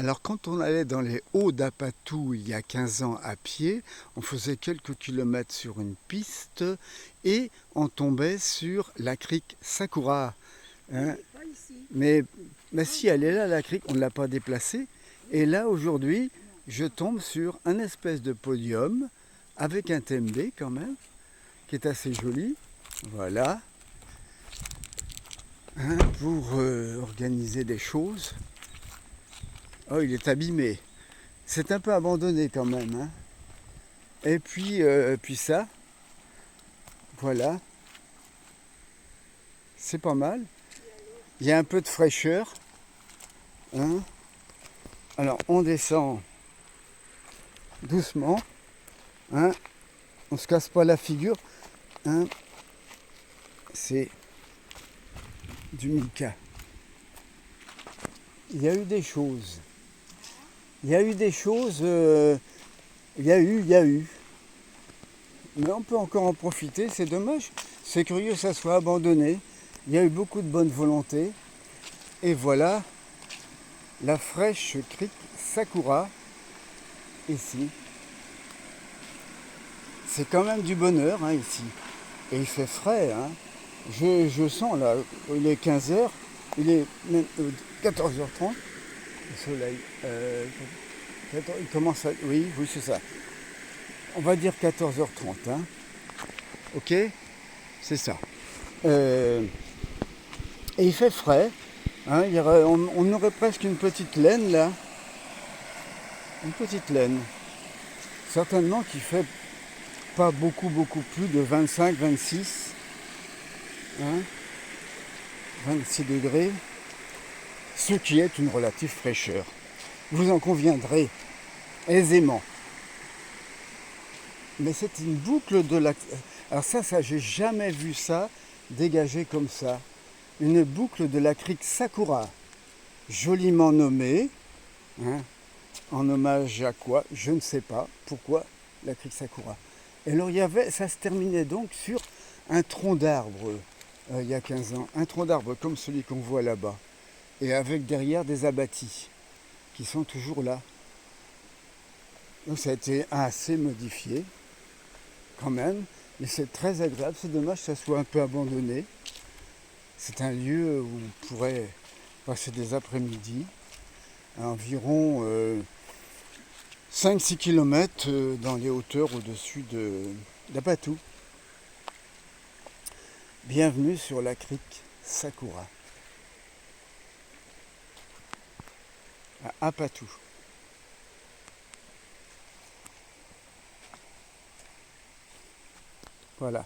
Alors quand on allait dans les hauts d'Apatou il y a 15 ans à pied, on faisait quelques kilomètres sur une piste et on tombait sur la crique Sakura, hein. Pas ici. Mais si elle est là, la crique, on ne l'a pas déplacée. Et là aujourd'hui, je tombe sur un espèce de podium avec un thème B quand même, qui est assez joli. Voilà, hein, pour organiser des choses. Oh, il est abîmé. C'est un peu abandonné quand même, hein. Et puis ça, voilà, c'est pas mal. Il y a un peu de fraîcheur, hein. Alors on descend doucement, hein. On se casse pas la figure, hein. C'est du mica. Il y a eu des choses. Il y a eu des choses. Il y a eu. Mais on peut encore en profiter, c'est dommage. C'est curieux que ça soit abandonné. Il y a eu beaucoup de bonne volonté. Et voilà la fraîche crique Sakura, ici. C'est quand même du bonheur, hein, ici. Et il fait frais, hein. Je sens là, il est 15 heures, il est même 14h30, le soleil. Il commence à. Oui, oui, c'est ça. On va dire 14h30, hein. Ok. C'est ça. Et il fait frais, hein. On aurait presque une petite laine là. Une petite laine. Certainement qui fait pas beaucoup plus de 25, 26, hein, 26 degrés, ce qui est une relative fraîcheur. Vous en conviendrez aisément. Mais c'est une boucle de la. Alors ça, j'ai jamais vu ça dégagé comme ça. Une boucle de la crique Sakura, joliment nommée, hein, en hommage à quoi? Je ne sais pas. Pourquoi la crique Sakura? Et alors ça se terminait donc sur un tronc d'arbre, il y a 15 ans. Un tronc d'arbre comme celui qu'on voit là-bas. Et avec derrière des abatis qui sont toujours là. Donc ça a été assez modifié quand même. Mais c'est très agréable. C'est dommage que ça soit un peu abandonné. C'est un lieu où on pourrait passer des après-midi à environ 5-6 km dans les hauteurs au-dessus d'Apatou. Bienvenue sur la crique Sakura, à Apatou. Voilà.